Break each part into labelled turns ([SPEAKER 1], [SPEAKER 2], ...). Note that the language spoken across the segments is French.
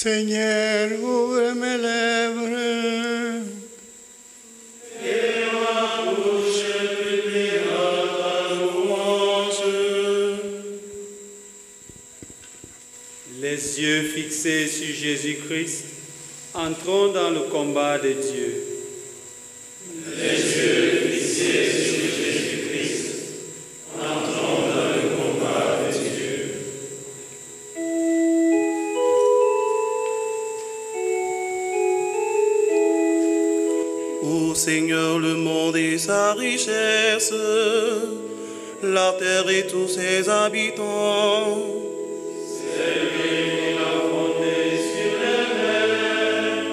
[SPEAKER 1] Seigneur, ouvre mes lèvres.
[SPEAKER 2] Et ma bouche publiera ta louange. Les yeux fixés sur Jésus-Christ, entrons dans le combat de Dieu. Les yeux fixés sur Jésus-Christ, entrons dans le combat de Dieu.
[SPEAKER 3] Ô Seigneur, le monde et sa richesse, la terre et tous ses habitants.
[SPEAKER 2] C'est lui qui l'a fondé sur les mers,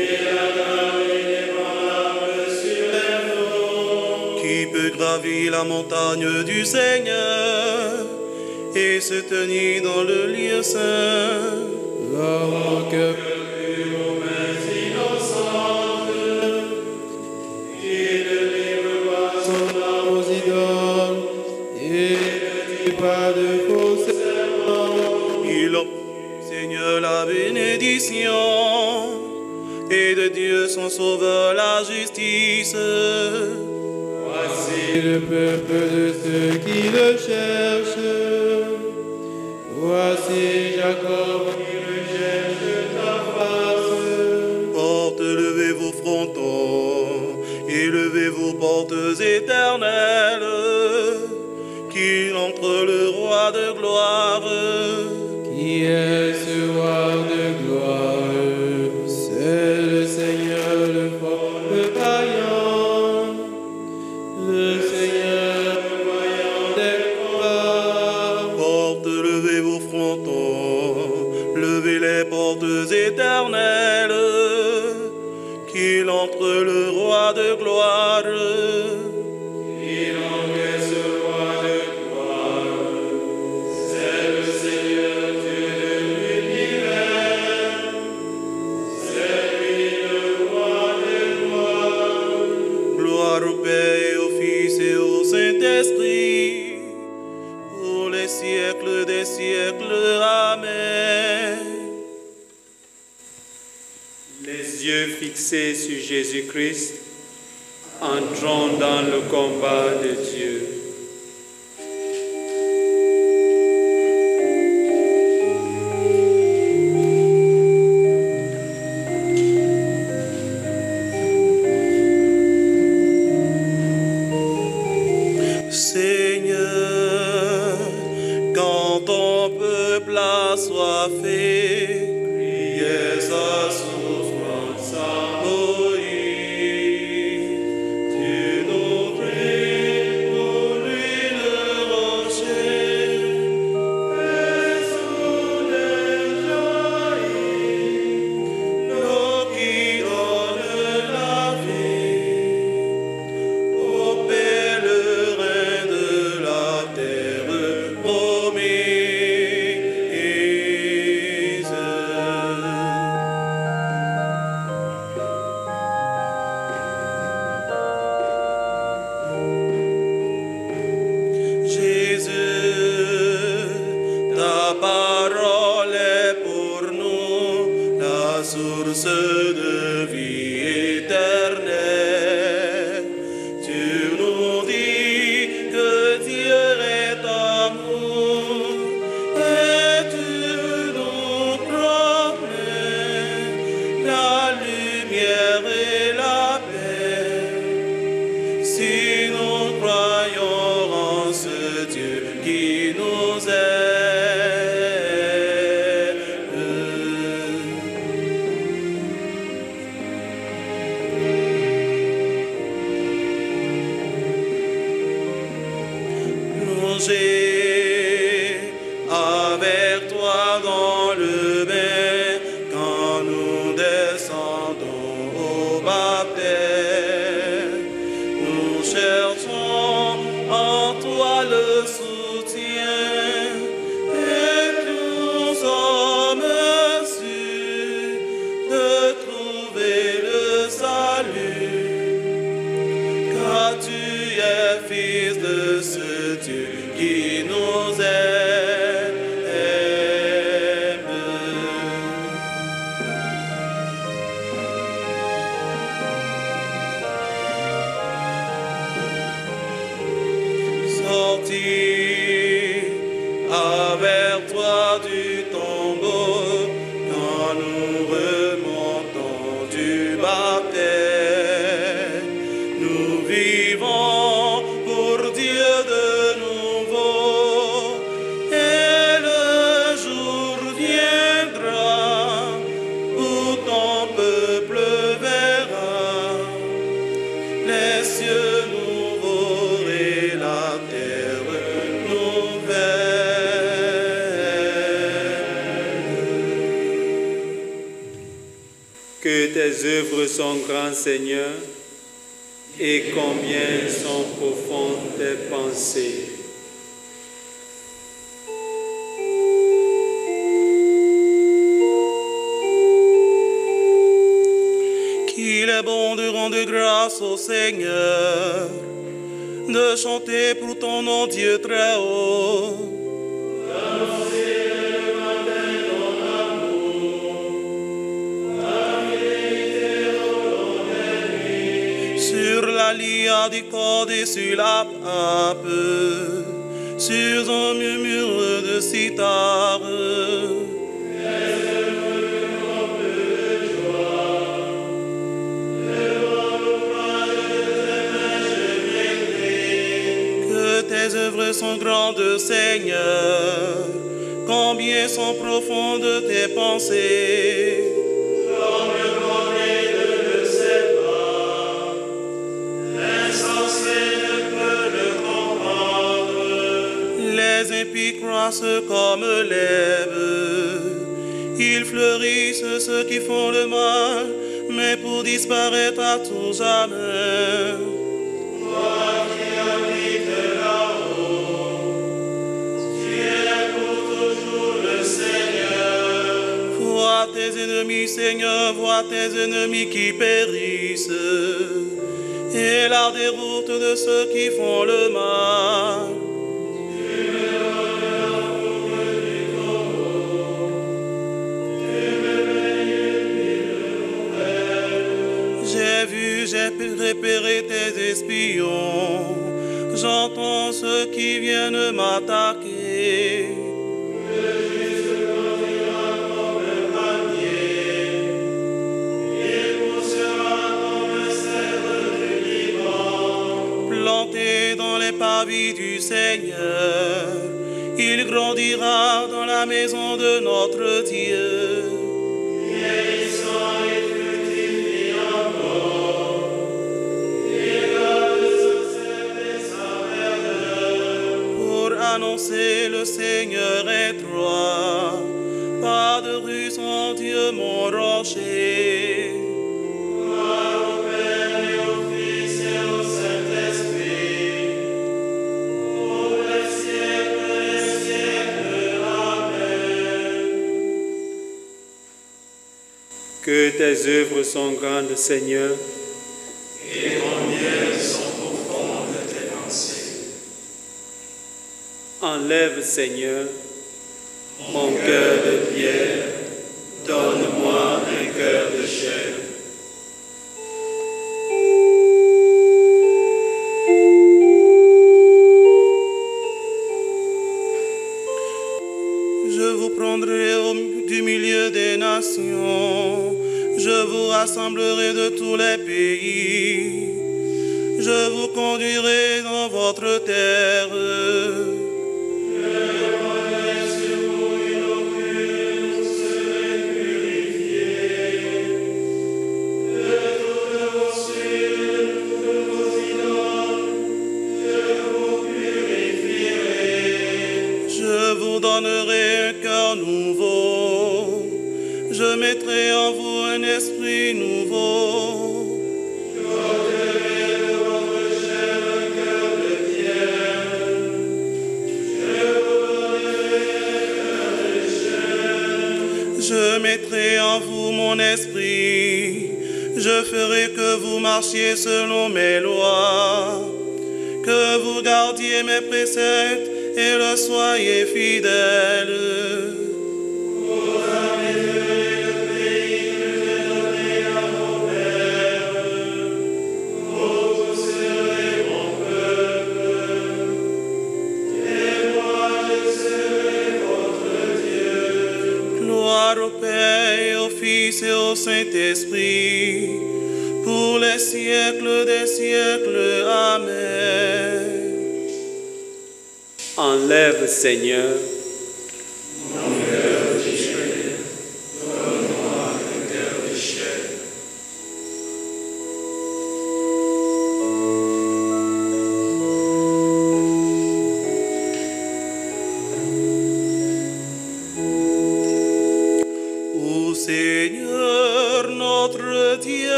[SPEAKER 2] et la gravé ébranlable sur les flots.
[SPEAKER 3] Qui peut gravir la montagne du Seigneur et se tenir dans le lieu saint?
[SPEAKER 2] L'homme que pur aux mains innocentes, il ne livre pas son âme aux idoles, et ne dit pas de faux serments.
[SPEAKER 3] Il obtient, Seigneur, la bénédiction, et de Dieu son sauveur la justice.
[SPEAKER 2] Voici le peuple de ceux qui le cherchent. Voici Jacob qui recherche ta face.
[SPEAKER 3] Portes, levez vos frontons, et levez vos portes éternelles, qu'il entre le roi de gloire.
[SPEAKER 2] Qui est ce roi de gloire? C'est le Seigneur, le fort, le vaillant. Le Seigneur, le vaillant des combats.
[SPEAKER 3] Portes, levez vos frontons, levez les portes éternelles, qu'il entre le roi de gloire.
[SPEAKER 2] Il encaisse ce roi de gloire. C'est le Seigneur, Dieu de l'univers. C'est lui le roi de gloire.
[SPEAKER 3] Gloire au Père et au Fils et au Saint-Esprit, pour les siècles des siècles. Amen.
[SPEAKER 2] Les yeux fixés sur Jésus-Christ, entrons dans le combat de Dieu.
[SPEAKER 3] Seigneur, quand ton peuple a soifé, criait sa souffrance à Moïse. Tu nous pries pour lui le rocher, et sous les jaillit, l'eau qui donne la vie aux pèlerins de la terre promise. Jésus, ta parole est pour nous la source de vie éternelle. Tu nous dis que Dieu est amour, et tu nous promets la lumière et la paix. Si nous croyons en ce Dieu qui nous aime. Plongez avec toi dans le bain quand nous descendons au baptême. Nous cherchons en toi le soutien, et nous sommes sûrs de trouver le salut, car tu es fils de ce Dieu qui nous aime. les cieux nouveaux et la terre nouvelle.
[SPEAKER 2] Que tes œuvres sont grandes, Seigneur, et combien sont profondes tes pensées.
[SPEAKER 3] Qu'il est bon de rendre grâce au Seigneur, de chanter pour ton nom, Dieu très haut. Sur la lyre du corde et sur la harpe, sur un murmure de cithare. Que tes œuvres sont grandes, Seigneur, combien sont profondes tes pensées. Les impies croissent comme l'herbe, ils fleurissent ceux qui font le mal, mais pour disparaître à tout jamais. Toi qui habites là-haut, tu es pour toujours le Seigneur. Vois tes ennemis, Seigneur, vois tes ennemis qui périssent, et la déroute de ceux qui font le mal. J'ai repéré tes espions, j'entends ceux qui viennent m'attaquer. Le juste grandira comme un palmier, il poussera comme un cèdre du Liban. Planté dans les pavis du Seigneur, il grandira dans la maison de notre Dieu. Vieillissant et fructifie encore. Annoncer le Seigneur est droit, pas de rue sans Dieu mon rocher. Gloire au Père et au Fils et au Saint-Esprit, pour les siècles des siècles. Amen.
[SPEAKER 2] Que tes œuvres sont grandes, Seigneur,
[SPEAKER 4] et combien sont profondes tes pensées.
[SPEAKER 2] enlève, Seigneur, mon cœur de pierre, donne-moi un cœur de chair.
[SPEAKER 3] Je vous prendrai du milieu des nations, je vous rassemblerai de tous les pays, je vous conduirai dans votre terre. Donnerai un cœur nouveau, je mettrai en vous un esprit nouveau. J'ôterai de votre chair un cœur de pierre, je vous donnerai un cœur de chair. Je mettrai en vous mon esprit, je ferai que vous marchiez selon mes lois, que vous gardiez mes préceptes et le soyez fidèles. Vous habiterez le pays que j'ai donné à vos pères. Vous serez mon peuple, et moi je serai votre Dieu. Gloire au Père et au Fils et au Saint-Esprit, pour les siècles des siècles. Amen.
[SPEAKER 2] Enlève, Seigneur,
[SPEAKER 4] mon cœur de chair, donne-moi un cœur de chair.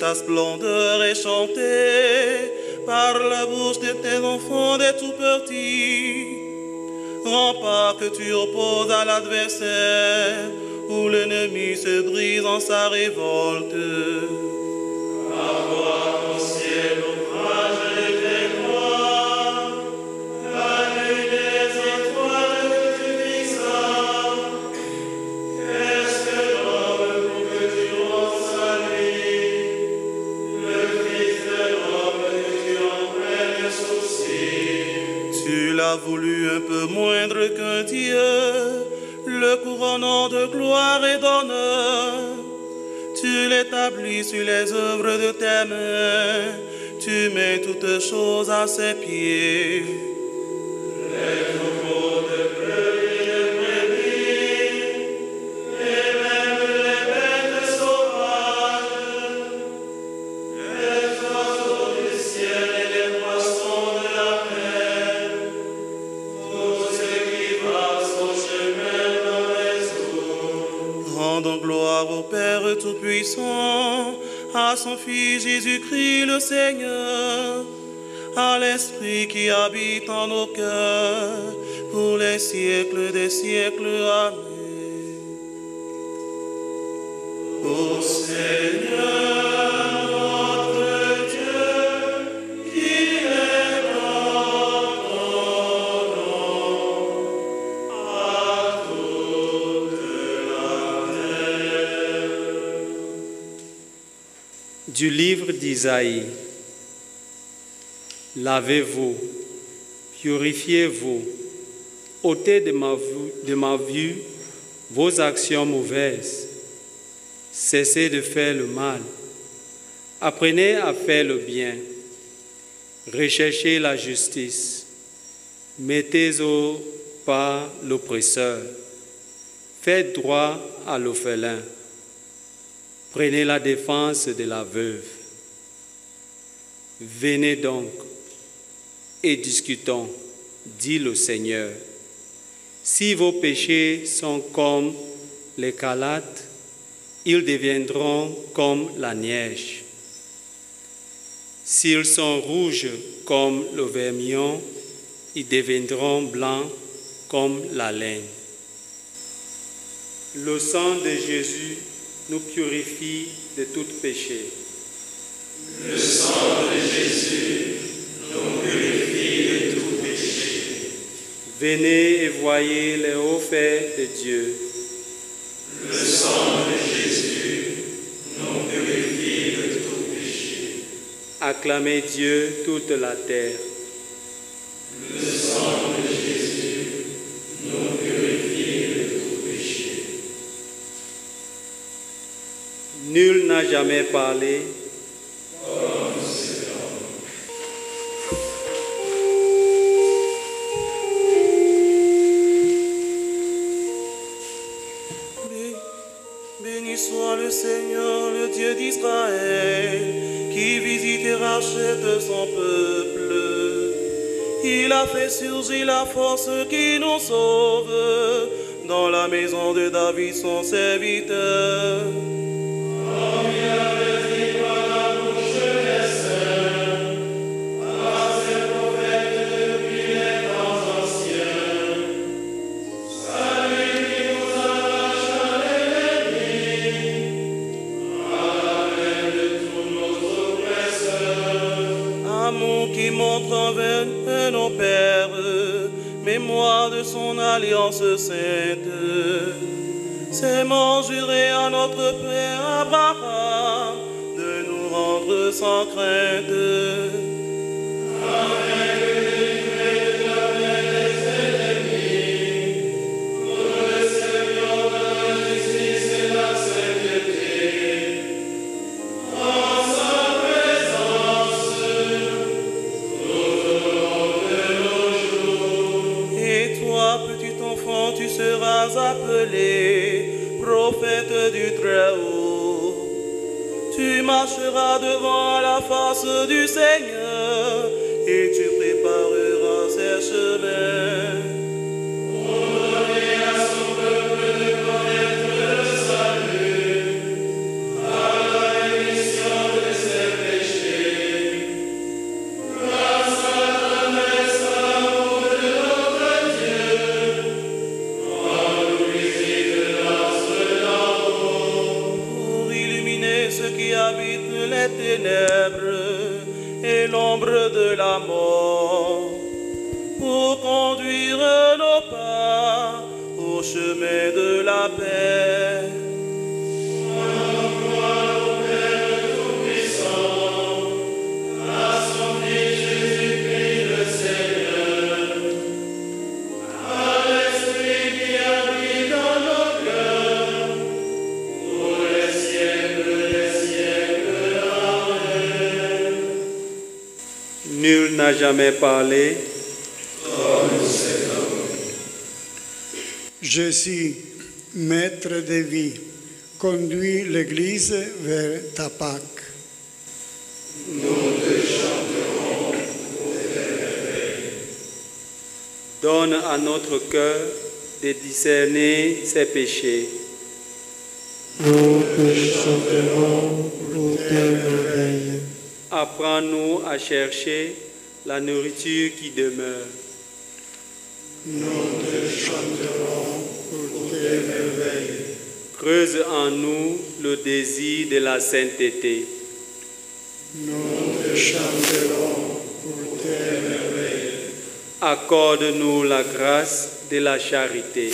[SPEAKER 3] ta splendeur est chantée par la bouche de tes enfants des tout petits. Rempart que tu opposes à l'adversaire, où l'ennemi se brise en sa révolte.
[SPEAKER 4] Avoir au ciel l'ouvrage de tes gloires, la nuit des étoiles que tu fixas. Qu'est-ce que l'homme pour que tu rendes sa vie, le Fils de l'homme que tu en prennes souci.
[SPEAKER 3] Tu l'as voulu un peu moindre qu'un Dieu, le couronnant de gloire et d'honneur. Tu l'établis sur les œuvres de tes mains, tu mets toutes choses à ses pieds.
[SPEAKER 4] Les troupeaux de brebis et de brebis, et même les bêtes sauvages, les oiseaux du ciel et les poissons de la mer, tout ce qui passe au chemin dans les eaux.
[SPEAKER 3] Rendons gloire au Père Tout-Puissant, à son Fils Jésus-Christ le Seigneur, à l'Esprit qui habite en nos cœurs, pour les siècles des siècles. Amen. Ô Seigneur, notre Dieu, qui est dans ton nom, à toute la terre.
[SPEAKER 2] Du livre d'Isaïe. Lavez-vous, purifiez-vous, ôtez de ma vue vos actions mauvaises. Cessez de faire le mal. Apprenez à faire le bien. Recherchez la justice. Mettez au pas l'oppresseur. Faites droit à l'orphelin. Prenez la défense de la veuve. Venez donc et discutons, dit le Seigneur. Si vos péchés sont comme l'écarlate, ils deviendront comme la neige. S'ils sont rouges comme le vermillon, ils deviendront blancs comme la laine. Le sang de Jésus nous purifie de tout péché.
[SPEAKER 4] Le sang de Jésus nous purifie de tout péché.
[SPEAKER 2] Venez et voyez les hauts faits de Dieu.
[SPEAKER 4] Le sang de Jésus nous purifie de tout péché.
[SPEAKER 2] Acclamez Dieu toute la terre.
[SPEAKER 4] Le sang de Jésus nous purifie de tout péché.
[SPEAKER 2] Nul n'a jamais parlé
[SPEAKER 4] Comme cet homme.
[SPEAKER 3] Béni soit le Seigneur, le Dieu d'Israël, qui visite et rachète son peuple. Il a fait surgir la force qui nous sauve dans la maison de David, son serviteur. Qui montre envers nos pères, mémoire de son alliance sainte. Serment juré à notre Père Abraham de nous rendre sans crainte. Tu seras appelé prophète du Très-Haut. Tu marcheras devant la face du Seigneur et tu prépareras ses chemins. Pour donner à son peuple de connaître le salut, à la rémission de
[SPEAKER 2] n'a jamais parlé.
[SPEAKER 1] Jésus, maître de vie, conduis l'Église vers ta Pâque.
[SPEAKER 2] Donne à notre cœur de discerner ses péchés.
[SPEAKER 5] Nous te chanterons pour tes merveilles.
[SPEAKER 2] Apprends-nous à chercher la nourriture qui demeure.
[SPEAKER 1] Nous te chanterons pour tes merveilles.
[SPEAKER 2] Creuse en nous le désir de la sainteté.
[SPEAKER 1] Nous te chanterons pour tes merveilles.
[SPEAKER 2] Accorde-nous la grâce de la charité.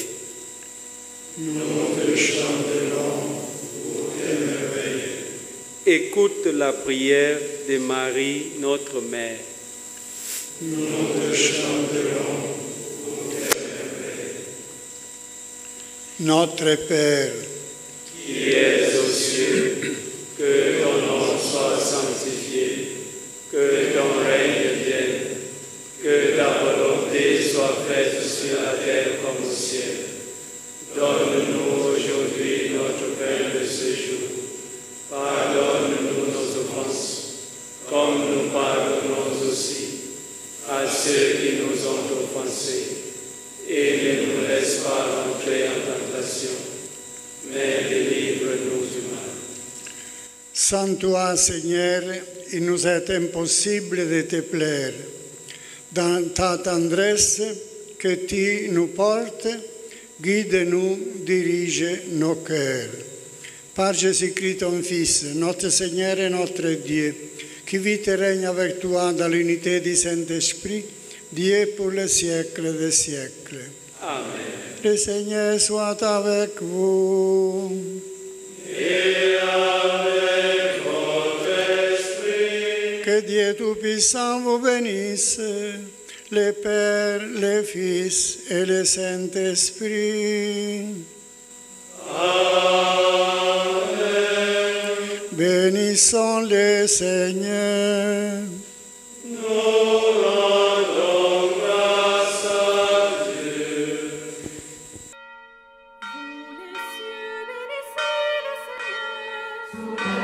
[SPEAKER 1] Nous te chanterons pour tes merveilles.
[SPEAKER 2] Écoute la prière de Marie, notre Mère.
[SPEAKER 1] Nous te chanterons pour tes merveilles. Notre Père,
[SPEAKER 2] Qui es aux cieux, que ton nom soit sanctifié, que ton règne vienne, que ta volonté soit faite sur la terre comme au ciel. Donne-nous aujourd'hui notre pain de ce jour. Pardonne-nous nos offenses, comme nous pardonnons aussi à ceux qui nous ont offensés. Et ne nous laisse pas entrer en tentation, mais délivre-nous du mal.
[SPEAKER 1] sans toi, Seigneur, il nous est impossible de te plaire. Dans ta tendresse que tu nous portes, guide-nous, dirige nos cœurs. Par Jésus-Christ, ton Fils, notre Seigneur et notre Dieu, qui vit et règne avec toi dans l'unité du Saint-Esprit, Dieu pour les siècles des siècles.
[SPEAKER 2] Amen.
[SPEAKER 1] Le Seigneur soit avec vous.
[SPEAKER 2] Et avec votre esprit.
[SPEAKER 1] Que Dieu Tout-Puissant vous bénisse, le Père, le Fils et le Saint-Esprit.
[SPEAKER 2] Amen.
[SPEAKER 1] Bénissons le Seigneur.
[SPEAKER 2] Nous rendons grâce à Dieu.
[SPEAKER 6] Vous les cieux, bénissez le Seigneur.